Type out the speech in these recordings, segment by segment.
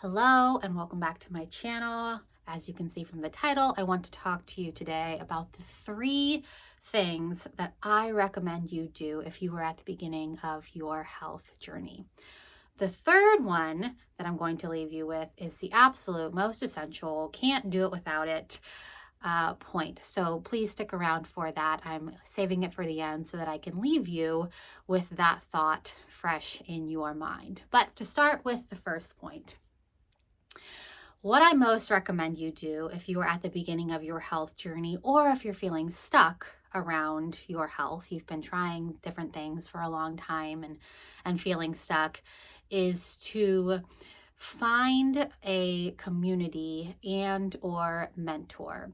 Hello and welcome back to my channel. As you can see from the title, I want to talk to you today about the 3 things that I recommend you do if you are at the beginning of your health journey. The third one that I'm going to leave you with is the absolute most essential, can't do it without it point. So please stick around for that. I'm saving it for the end so that I can leave you with that thought fresh in your mind. But to start with the first point, what I most recommend you do if you are at the beginning of your health journey, or if you're feeling stuck around your health, you've been trying different things for a long time and feeling stuck, is to find a community and or mentor,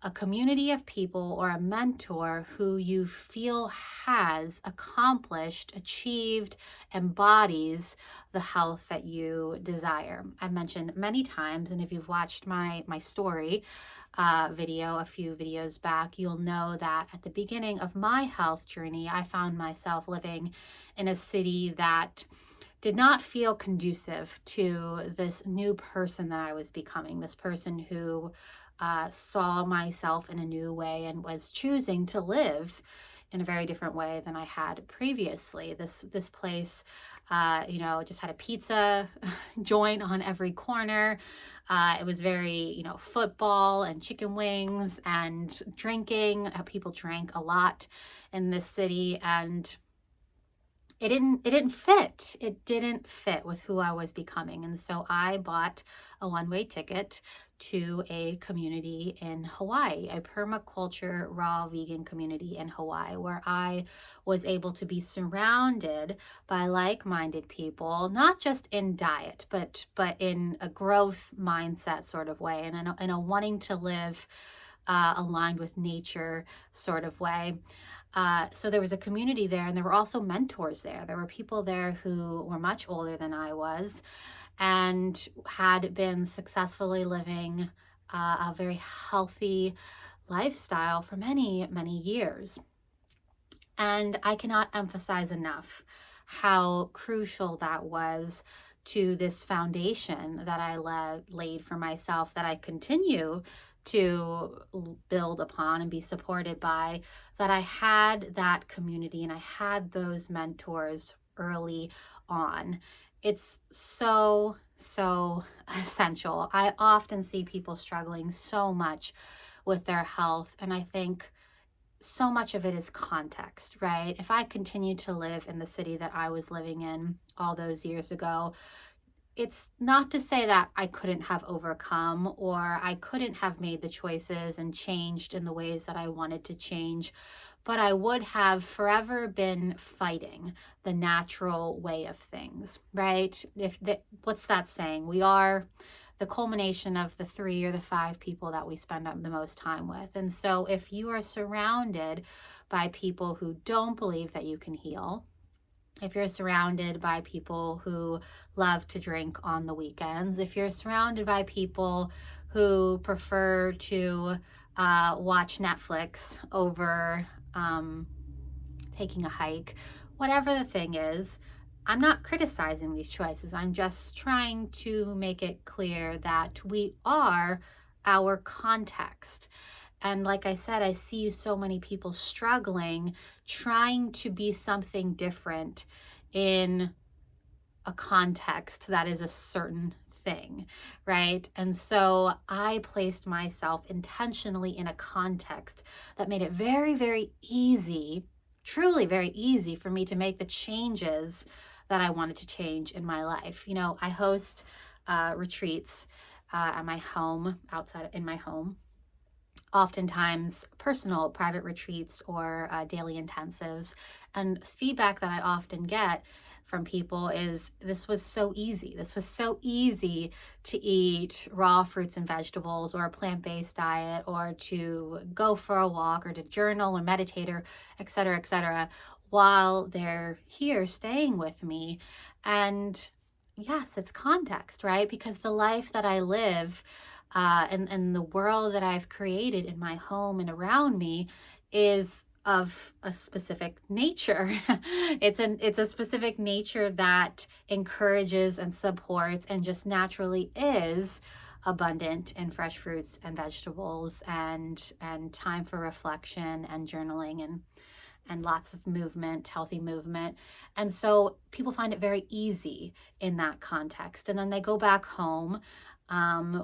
a community of people or a mentor who you feel has accomplished, achieved, embodies the health that you desire. I've mentioned many times, and if you've watched my story video a few videos back, you'll know that at the beginning of my health journey, I found myself living in a city that did not feel conducive to this new person that I was becoming, this person who saw myself in a new way and was choosing to live in a very different way than I had previously. This place, just had a pizza joint on every corner. It was very, football and chicken wings and drinking. People drank a lot in this city, and it didn't fit with who I was becoming. And so I bought a one-way ticket to a community in Hawaii, a permaculture raw vegan community in Hawaii, where I was able to be surrounded by like-minded people, not just in diet, but in a growth mindset sort of way, and in a wanting to live aligned with nature sort of way. So there was a community there, and there were also mentors there. There were people there who were much older than I was and had been successfully living a very healthy lifestyle for many, many years. And I cannot emphasize enough how crucial that was to this foundation that I laid for myself, that I continue to build upon and be supported by, that I had that community and I had those mentors early on. It's so, so essential. I often see people struggling so much with their health, and I think so much of it is context, right? If I continued to live in the city that I was living in all those years ago, it's not to say that I couldn't have overcome or I couldn't have made the choices and changed in the ways that I wanted to change, but I would have forever been fighting the natural way of things, right? What's that saying? We are the culmination of the 3 or the 5 people that we spend the most time with. And so if you are surrounded by people who don't believe that you can heal, if you're surrounded by people who love to drink on the weekends, if you're surrounded by people who prefer to watch Netflix over taking a hike, whatever the thing is, I'm not criticizing these choices. I'm just trying to make it clear that we are our context. And like I said, I see so many people struggling, trying to be something different in a context that is a certain thing, right? And so I placed myself intentionally in a context that made it very, very easy, truly very easy for me to make the changes that I wanted to change in my life. I host retreats at my home, outside in my home, oftentimes personal private retreats or daily intensives. And feedback that I often get from people is, this was so easy. This was so easy to eat raw fruits and vegetables or a plant-based diet, or to go for a walk, or to journal or meditate, or et cetera, while they're here staying with me. And yes, it's context, right? Because the life that I live and the world that I've created in my home and around me is of a specific nature. It's a specific nature that encourages and supports and just naturally is abundant in fresh fruits and vegetables, and time for reflection and journaling, and lots of movement, healthy movement. And so people find it very easy in that context. And then they go back home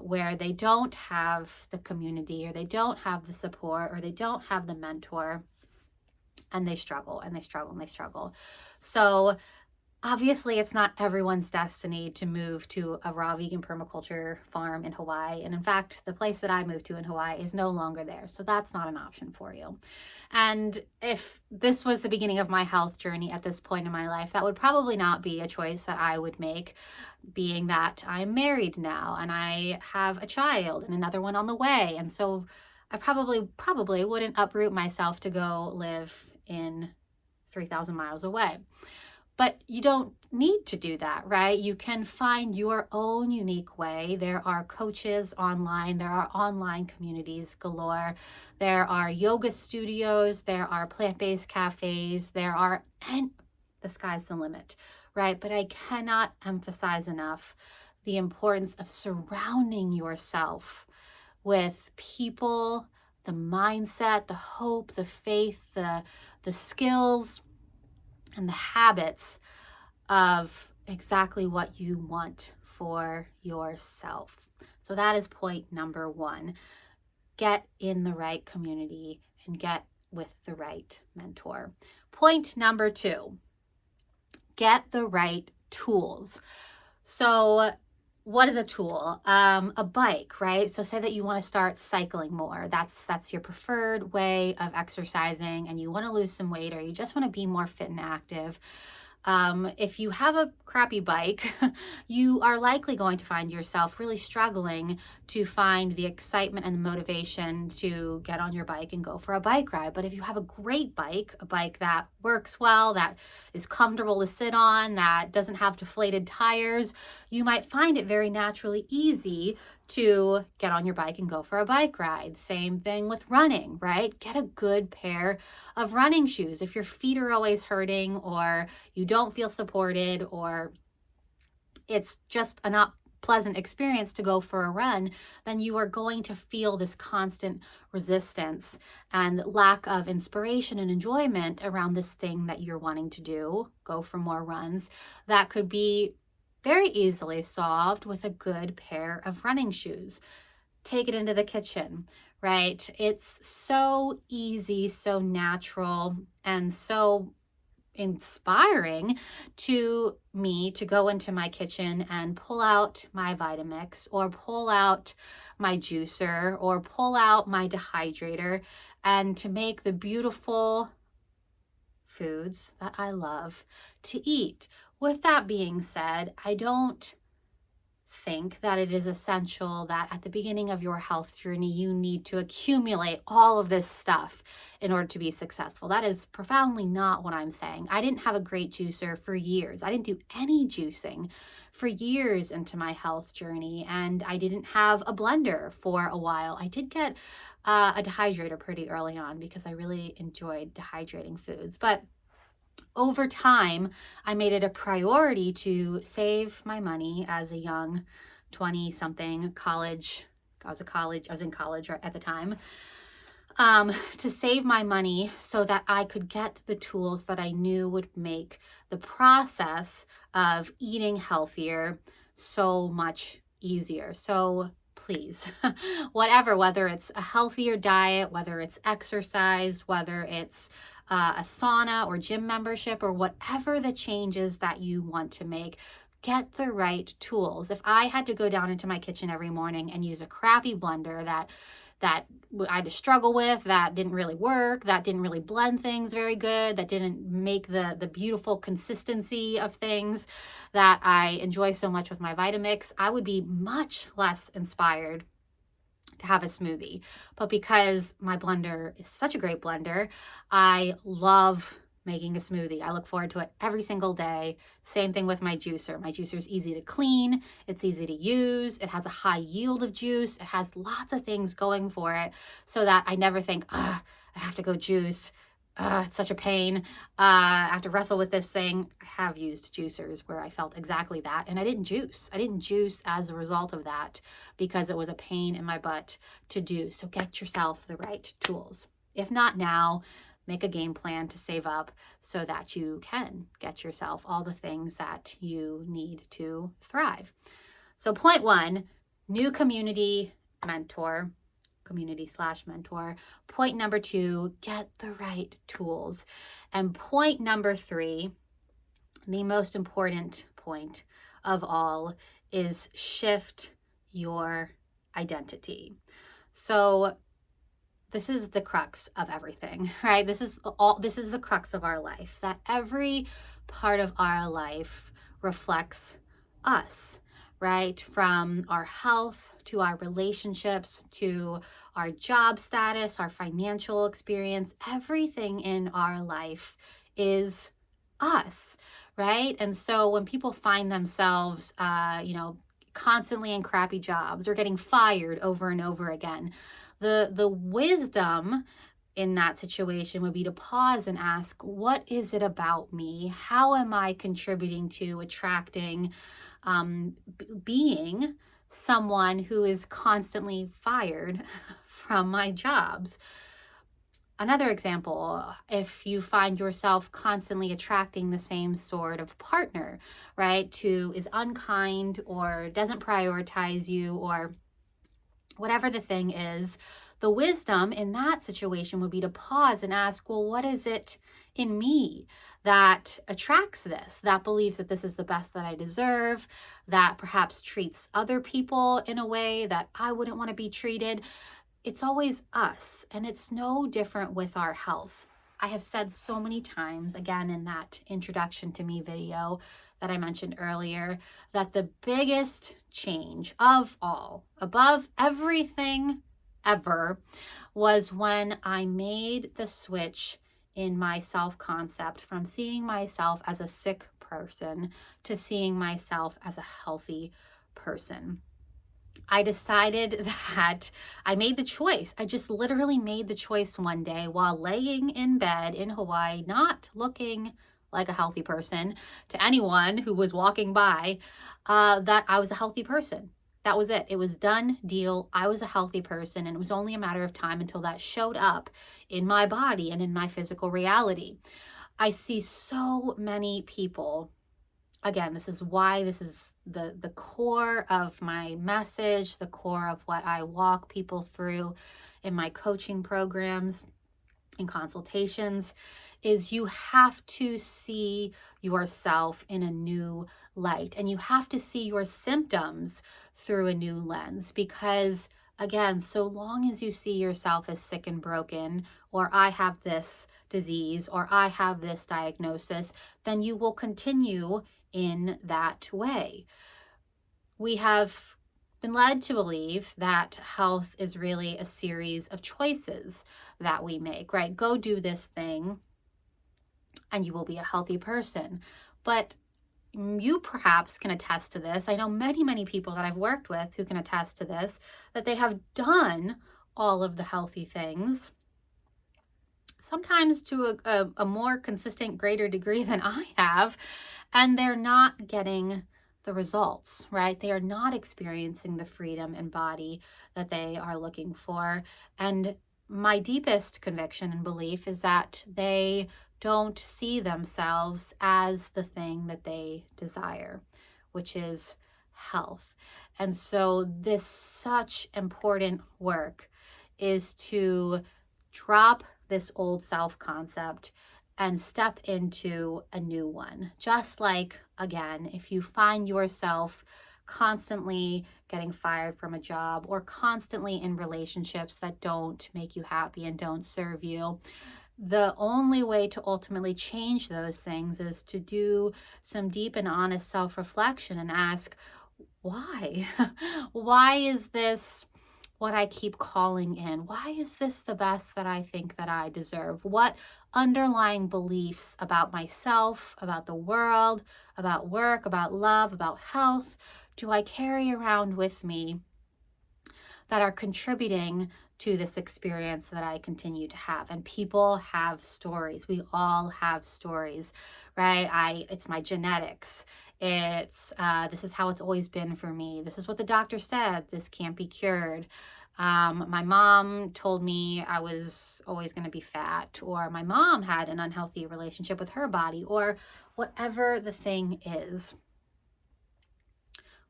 where they don't have the community, or they don't have the support, or they don't have the mentor, and they struggle and they struggle and they struggle. So obviously, it's not everyone's destiny to move to a raw vegan permaculture farm in Hawaii. And in fact, the place that I moved to in Hawaii is no longer there. So that's not an option for you. And if this was the beginning of my health journey at this point in my life, that would probably not be a choice that I would make, being that I'm married now and I have a child and another one on the way. And so I probably wouldn't uproot myself to go live in 3,000 miles away. But you don't need to do that, right? You can find your own unique way. There are coaches online. There are online communities galore. There are yoga studios. There are plant-based cafes. And the sky's the limit, right? But I cannot emphasize enough the importance of surrounding yourself with people, the mindset, the hope, the faith, the skills, and the habits of exactly what you want for yourself. So that is point number one. Get in the right community and get with the right mentor. Point number two, get the right tools. So what is a tool? A bike, right? So say that you want to start cycling more. That's your preferred way of exercising, and you want to lose some weight, or you just want to be more fit and active. If you have a crappy bike, you are likely going to find yourself really struggling to find the excitement and the motivation to get on your bike and go for a bike ride. But if you have a great bike, a bike that works well, that is comfortable to sit on, that doesn't have deflated tires, you might find it very naturally easy to get on your bike and go for a bike ride. Same thing with running, right? Get a good pair of running shoes. If your feet are always hurting, or you don't feel supported, or it's just a not pleasant experience to go for a run, then you are going to feel this constant resistance and lack of inspiration and enjoyment around this thing that you're wanting to do, go for more runs. That could be very easily solved with a good pair of running shoes. Take it into the kitchen, right? It's so easy, so natural, and so inspiring to me to go into my kitchen and pull out my Vitamix, or pull out my juicer, or pull out my dehydrator, and to make the beautiful foods that I love to eat. With that being said, I don't think that it is essential that at the beginning of your health journey, you need to accumulate all of this stuff in order to be successful. That is profoundly not what I'm saying. I didn't have a great juicer for years. I didn't do any juicing for years into my health journey, and I didn't have a blender for a while. I did get a dehydrator pretty early on because I really enjoyed dehydrating foods. But over time, I made it a priority to save my money as a young 20-something college. I was in college at the time, to save my money so that I could get the tools that I knew would make the process of eating healthier so much easier. So please, whether it's a healthier diet, whether it's exercise, whether it's a sauna or gym membership, or whatever the changes that you want to make, get the right tools. If I had to go down into my kitchen every morning and use a crappy blender that I had to struggle with, that didn't really work, that didn't really blend things very good, that didn't make the beautiful consistency of things that I enjoy so much with my Vitamix, I would be much less inspired to have a smoothie. But because my blender is such a great blender, I love making a smoothie. I look forward to it every single day. Same thing with my juicer. My juicer is easy to clean. It's easy to use. It has a high yield of juice. It has lots of things going for it so that I never think, I have to go juice. It's such a pain. I have to wrestle with this thing. I have used juicers where I felt exactly that, and I didn't juice. I didn't juice as a result of that because it was a pain in my butt to do. So get yourself the right tools. If not now, make a game plan to save up so that you can get yourself all the things that you need to thrive. So point one, new community mentor, community/mentor. Point number two, get the right tools. And point number three, the most important point of all, is shift your identity. So this is the crux of everything, right? This is the crux of our life, that every part of our life reflects us, right? From our health to our relationships to our job status, our financial experience, everything in our life is us, right? And so when people find themselves, constantly in crappy jobs or getting fired over and over again, the wisdom in that situation would be to pause and ask, what is it about me? How am I contributing to attracting, being someone who is constantly fired from my jobs? Another example, if you find yourself constantly attracting the same sort of partner, right, who is unkind or doesn't prioritize you or whatever the thing is, the wisdom in that situation would be to pause and ask, well, what is it in me that attracts this, that believes that this is the best that I deserve, that perhaps treats other people in a way that I wouldn't want to be treated? It's always us, and it's no different with our health. I have said so many times, again, in that introduction to me video that I mentioned earlier, that the biggest change of all, above everything ever, was when I made the switch in my self-concept from seeing myself as a sick person to seeing myself as a healthy person. I decided that I made the choice. I just literally made the choice one day while laying in bed in Hawaii, not looking like a healthy person to anyone who was walking by, that I was a healthy person. That was it. It was done deal. I was a healthy person, and it was only a matter of time until that showed up in my body and in my physical reality. I see so many people. Again, this is why this is the core of my message, the core of what I walk people through in my coaching programs and consultations, is you have to see yourself in a new light, and you have to see your symptoms through a new lens, because again, so long as you see yourself as sick and broken, or I have this disease, or I have this diagnosis, then you will continue in that way. We have been led to believe that health is really a series of choices that we make, right? Go do this thing and you will be a healthy person. But you perhaps can attest to this. I know many, many people that I've worked with who can attest to this, that they have done all of the healthy things, sometimes to a more consistent, greater degree than I have, and they're not getting the results, right? They are not experiencing the freedom and body that they are looking for. And my deepest conviction and belief is that they don't see themselves as the thing that they desire, which is health. And so this such important work is to drop this old self-concept and step into a new one. Just like, again, if you find yourself constantly getting fired from a job or constantly in relationships that don't make you happy and don't serve you, the only way to ultimately change those things is to do some deep and honest self-reflection and ask, why? Why is this what I keep calling in? Why is this the best that I think that I deserve? What underlying beliefs about myself, about the world, about work, about love, about health do I carry around with me that are contributing to this experience that I continue to have. And people have stories. We all have stories, right? It's my genetics. It's this is how it's always been for me. This is what the doctor said. This can't be cured. My mom told me I was always going to be fat, or my mom had an unhealthy relationship with her body, or whatever the thing is.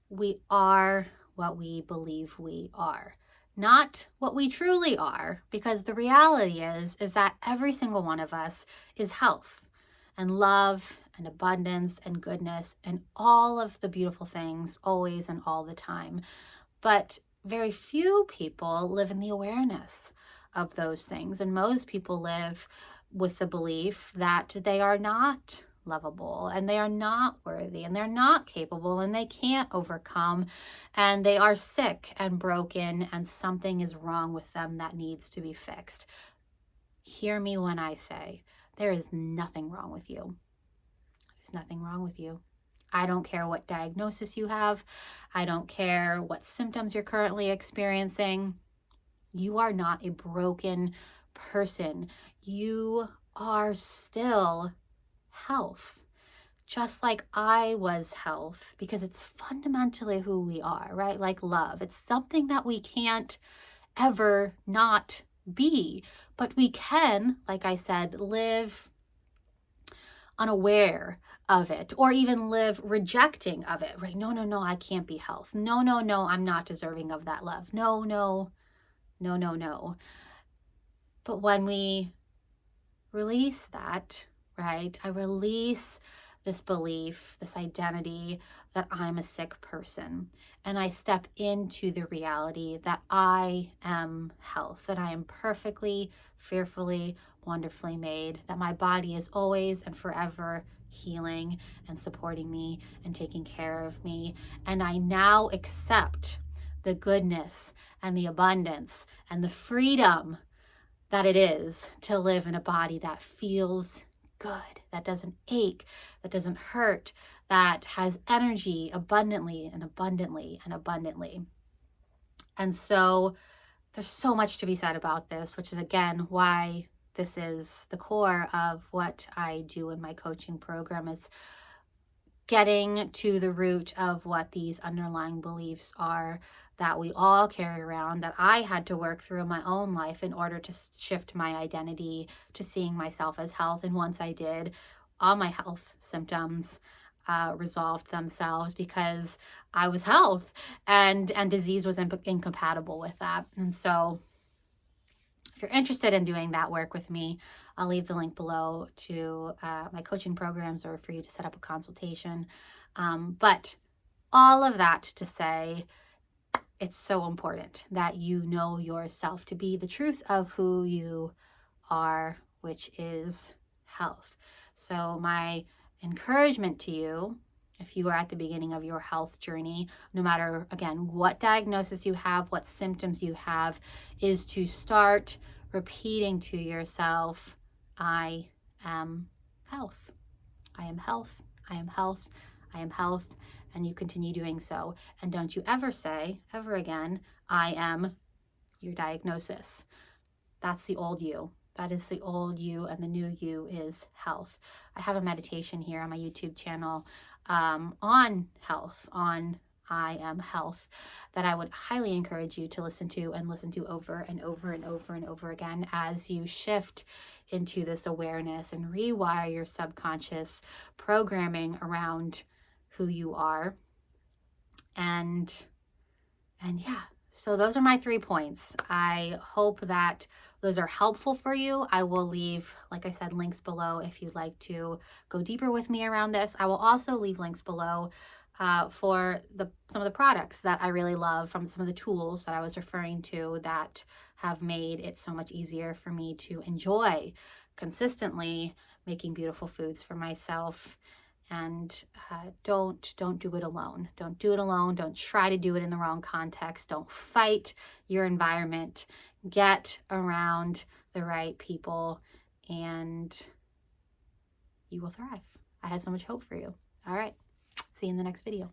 We are what we believe we are, not what we truly are, because the reality is that every single one of us is health and love and abundance and goodness and all of the beautiful things always and all the time. But very few people live in the awareness of those things. And most people live with the belief that they are not lovable and they are not worthy and they're not capable and they can't overcome and they are sick and broken and something is wrong with them that needs to be fixed. Hear me when I say there is nothing wrong with you. There's nothing wrong with you. I don't care what diagnosis you have. I don't care what symptoms you're currently experiencing. You are not a broken person. You are still health, just like I was health, because it's fundamentally who we are, right? Like love. It's something that we can't ever not be, but we can, like I said, live unaware of it, or even live rejecting of it, right? No, no, no, I can't be health. No, no, no, I'm not deserving of that love. No, no, no, no, no. But when we release that, right? I release this belief, this identity that I'm a sick person. And I step into the reality that I am health, that I am perfectly, fearfully, wonderfully made, that my body is always and forever healing and supporting me and taking care of me. And I now accept the goodness and the abundance and the freedom that it is to live in a body that feels good, that doesn't ache, that doesn't hurt, that has energy abundantly and abundantly and abundantly. And so there's so much to be said about this, which is again why this is the core of what I do in my coaching program, is getting to the root of what these underlying beliefs are that we all carry around, that I had to work through in my own life in order to shift my identity to seeing myself as health. And once I did, all my health symptoms resolved themselves because I was health, and disease was incompatible with that. And so if you're interested in doing that work with me, I'll leave the link below to my coaching programs, or for you to set up a consultation. But all of that to say, it's so important that you know yourself to be the truth of who you are, which is health. So my encouragement to you, if you are at the beginning of your health journey, no matter, again, what diagnosis you have, what symptoms you have, is to start repeating to yourself, I am health. I am health. I am health. I am health. And you continue doing so. And don't you ever say, ever again, I am your diagnosis. That's the old you. That is the old you, and the new you is health. I have a meditation here on my YouTube channel on health, on I am health, that I would highly encourage you to listen to, and listen to over and over and over and over again as you shift into this awareness and rewire your subconscious programming around who you are. And yeah, so those are my 3 points. I hope that those are helpful for you. I will leave, like I said, links below if you'd like to go deeper with me around this. I will also leave links below for some of the products that I really love, from some of the tools that I was referring to that have made it so much easier for me to enjoy consistently making beautiful foods for myself. And don't do it alone. Don't do it alone. Don't try to do it in the wrong context. Don't fight your environment. Get around the right people and you will thrive. I have so much hope for you. All right. See you in the next video.